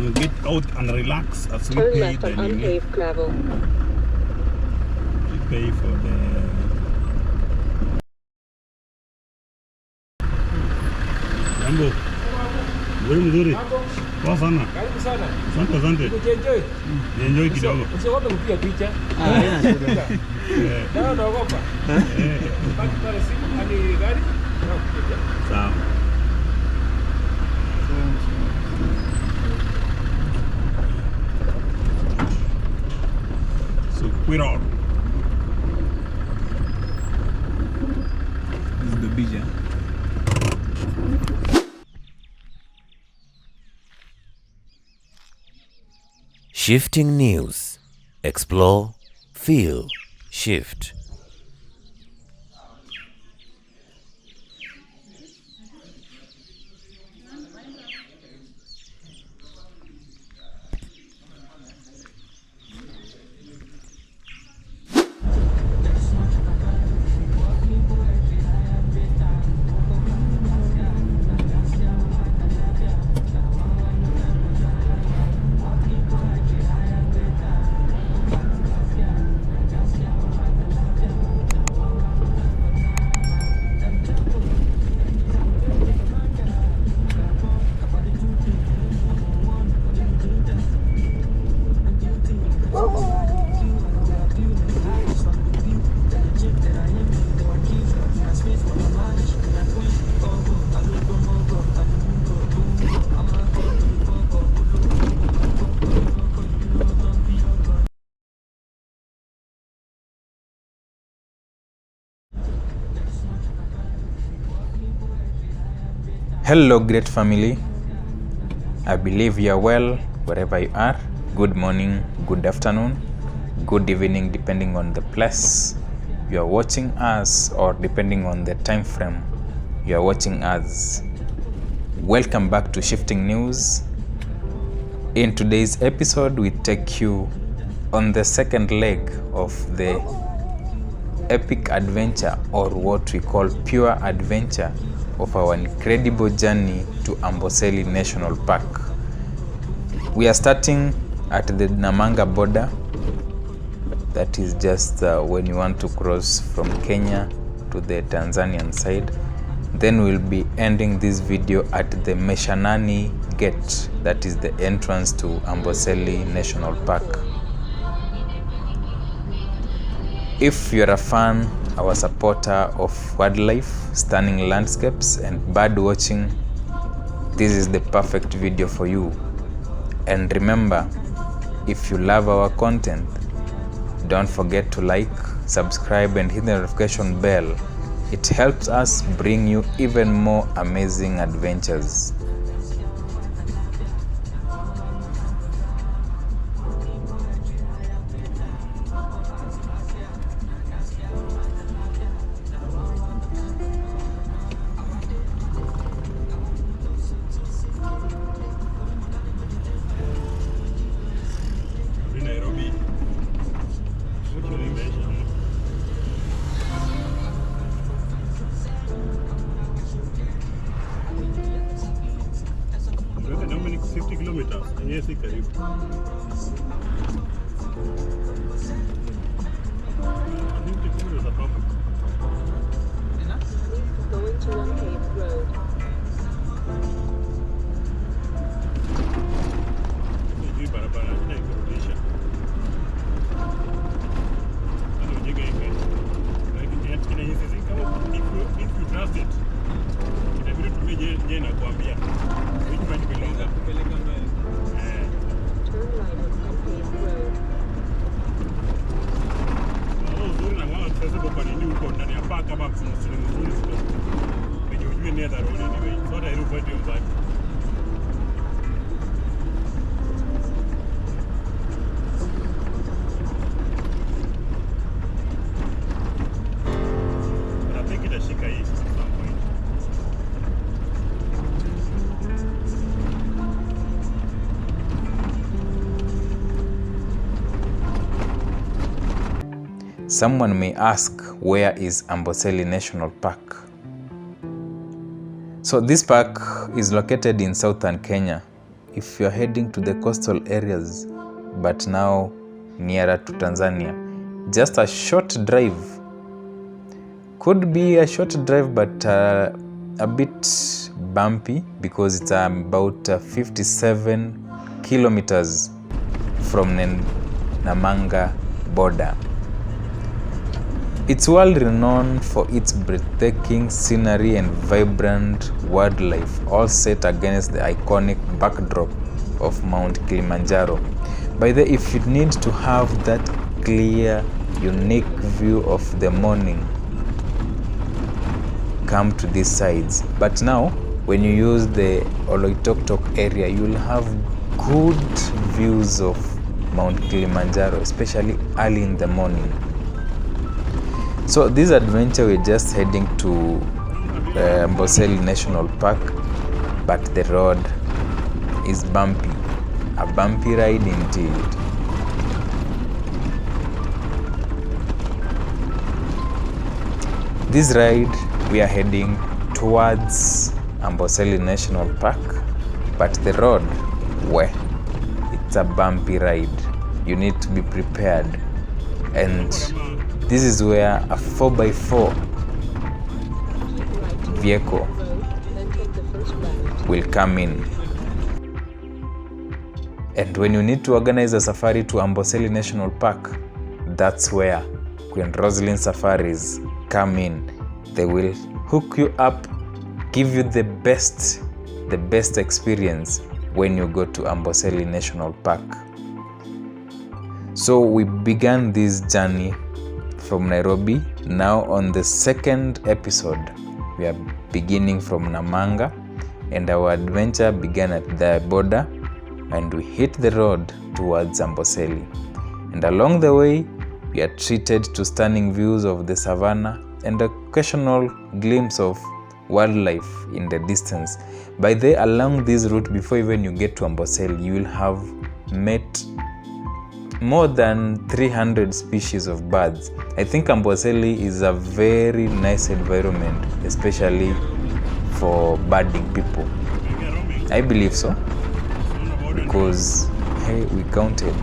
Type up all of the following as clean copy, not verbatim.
and get out and relax as we Turn pay left on unpaved gravel. We pay for the Jambo. Mzuri. Poa sana. Karibu sana. Asante, asante. Enjoy. Enjoy kidogo. Usiogope kupiga picha. Ndio naogopa. Baki pale simu hadi gari. Sawa. So we're on. This is the beach, yeah? Shifting News. Explore, feel, shift. Hello, great family. I believe you are well wherever you are. Good morning, good afternoon, good evening, depending on the place you are watching us or depending on the time frame you are watching us. Welcome back to Shifting News. In today's episode, we take you on the second leg of the epic adventure, or what we call pure adventure, of our incredible journey to Amboseli National Park. We are starting at the Namanga border. That is just when you want to cross from Kenya to the Tanzanian side. Then we'll be ending this video at the Meshanani gate. That is the entrance to Amboseli National Park. If you're a fan, our supporter of wildlife, stunning landscapes, and bird watching, this is the perfect video for you. And remember, if you love our content, don't forget to like, subscribe, and hit the notification bell. It helps us bring you even more amazing adventures. Yes, it is. Going to unpaved road. If you trust it, itabidi tumie je nakwambia. Which might be longer. Turn right on unpaved road. Uzuri na wao tunaweza kwa nini huko ndani ya park kama kuna sehemu nzuri sana. Wenye ujue near the road anyway. So that you point your back. I think itashika hii at some point. Someone may ask, where is Amboseli National Park? So this park is located in southern Kenya. if you're heading to the coastal areas, but now nearer to Tanzania. Just a short drive. Could be a short drive, but a bit bumpy because it's about 57 kilometers from Namanga border. It's world renowned for its breathtaking scenery and vibrant wildlife, all set against the iconic backdrop of Mount Kilimanjaro. By the way, if you need to have that clear, unique view of the morning, come to these sides. But now, when you use the Oloitoktok area, you'll have good views of Mount Kilimanjaro, especially early in the morning. So this adventure, we're just heading to Amboseli National Park, but the road is bumpy. A bumpy ride indeed. This ride, we are heading towards Amboseli National Park, but the road, it's a bumpy ride. You need to be prepared. And this is where a 4x4 vehicle will come in. And when you need to organize a safari to Amboseli National Park, that's where Queen Roslyn Safaris come in. They will hook you up, give you the best experience when you go to Amboseli National Park. So we began this journey from Nairobi. Now on the second episode, we are beginning from Namanga, and our adventure began at the border, and we hit the road towards Amboseli. And along the way, we are treated to stunning views of the savannah and occasional glimpse of wildlife in the distance. By the way, along this route, before even you get to Amboseli, you will have met more than 300 species of birds. I think Amboseli is a very nice environment, especially for birding people. I believe so, because we counted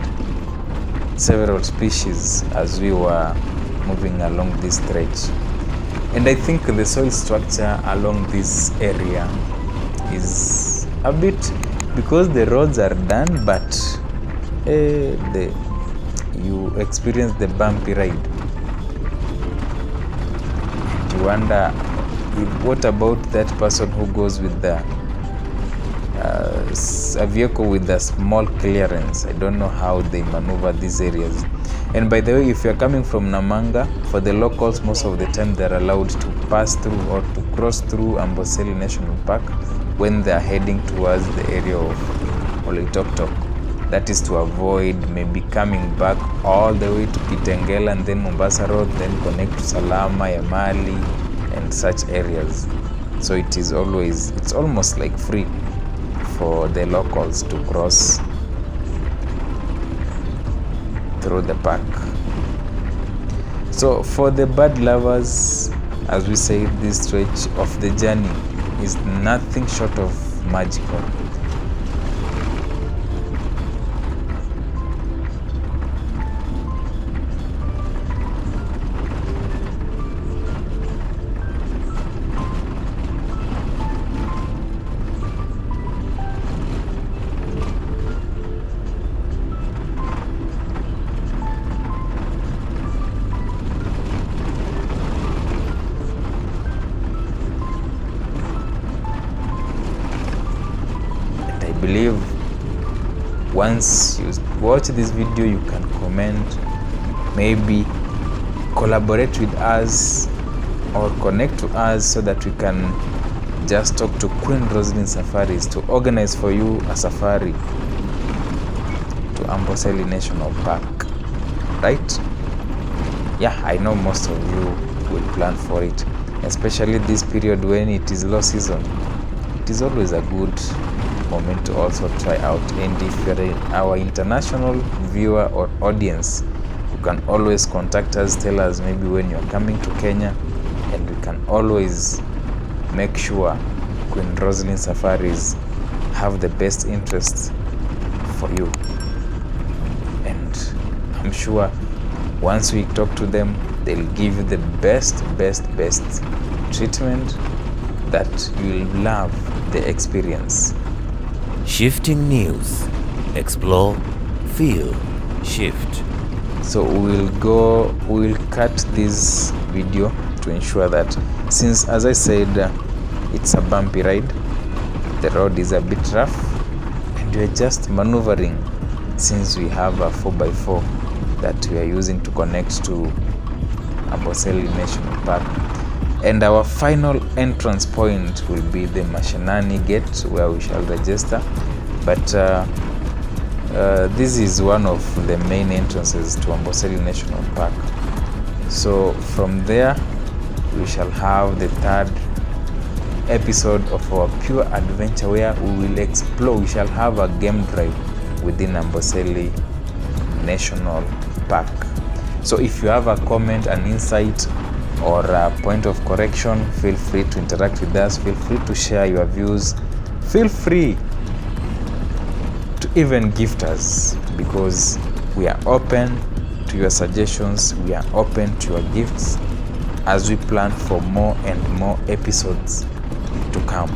several species as we were moving along this stretch. And I think the soil structure along this area is a bit, because the roads are done, but you experience the bumpy ride. And you wonder, what about that person who goes with a vehicle with a small clearance? I don't know how they maneuver these areas. And by the way, if you're coming from Namanga, for the locals, most of the time they're allowed to pass through or to cross through Amboseli National Park when they're heading towards the area of Oloitoktok. That is to avoid maybe coming back all the way to Kitengela and then Mombasa Road, then connect to Salama, Emali, and such areas. So it's almost like free for the locals to cross through the park. So for the bird lovers, as we say, this stretch of the journey is nothing short of magical. Believe once you watch this video, you can comment, maybe collaborate with us or connect to us so that we can just talk to Queen Roslyn Safaris to organize for you a safari to Amboseli National Park, right? Yeah, I know most of you will plan for it, especially this period when it is low season. It is always a good moment to also try out. And if you're our international viewer or audience, you can always contact us, tell us maybe when you're coming to Kenya, and we can always make sure Queen Roslyn Safaris have the best interests for you. And I'm sure once we talk to them, they'll give you the best treatment that you'll love the experience. Shifting News. Explore, feel, shift. So we'll cut this video to ensure that, since as I said, it's a bumpy ride, the road is a bit rough, and we're just maneuvering since we have a 4x4 that we are using to connect to Amboseli National Park. And our final entrance point will be the Mashinani gate, where we shall register. But this is one of the main entrances to Amboseli National Park. So from there, we shall have the third episode of our pure adventure, where we will explore. We shall have a game drive within Amboseli National Park. So if you have a comment, an insight, or a point of correction, feel free to interact with us. Feel free to share your views. Feel free to even gift us, because we are open to your suggestions. We are open to your gifts as we plan for more and more episodes to come.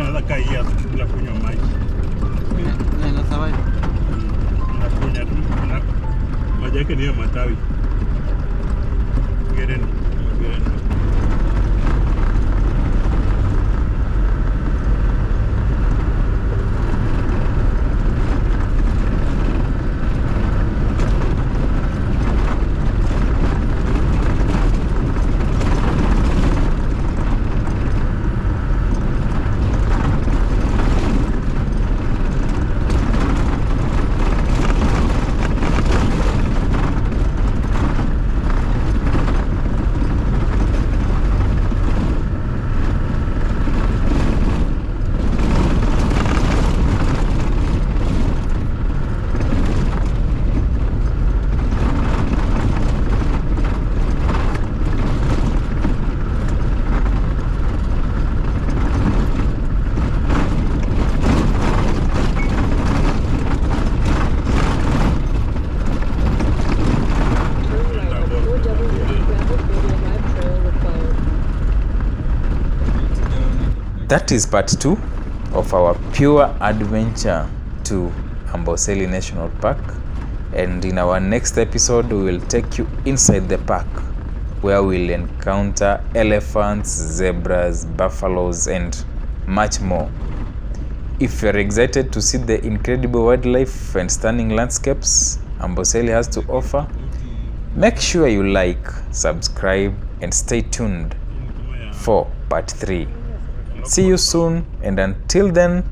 anaweza kaa hii bila kunywa maji. Na survive. Unakunywa tu maji yake ni hiyo matawi. Gereni. That is part 2 of our pure adventure to Amboseli National Park, and in our next episode we will take you inside the park where we'll encounter elephants, zebras, buffaloes and much more. If you're excited to see the incredible wildlife and stunning landscapes Amboseli has to offer, make sure you like, subscribe and stay tuned for part 3. See you soon, and until then,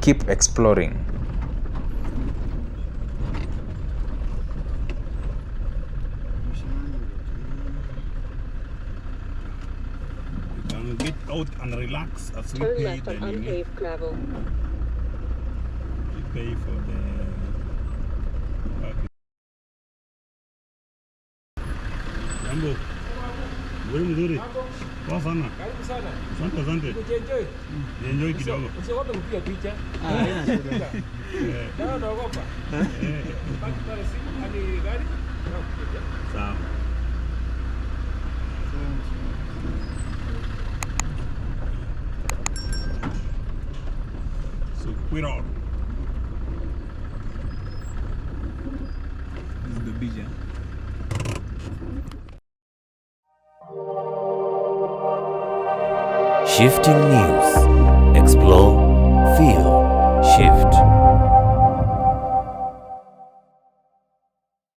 keep exploring. Get out and relax as we Turn pay left the on unpaved gravel. we pay for the parking. Jambo. Wewe mzuri. Poa sana. Karibu sana. Asante. Enjoy. Enjoy kidogo. Usiogope kupiga picha. Eh. Ndio naogopa. Baki pale simu hadi gari. Sawa. So quit all. This is the beach, yeah? Shifting News.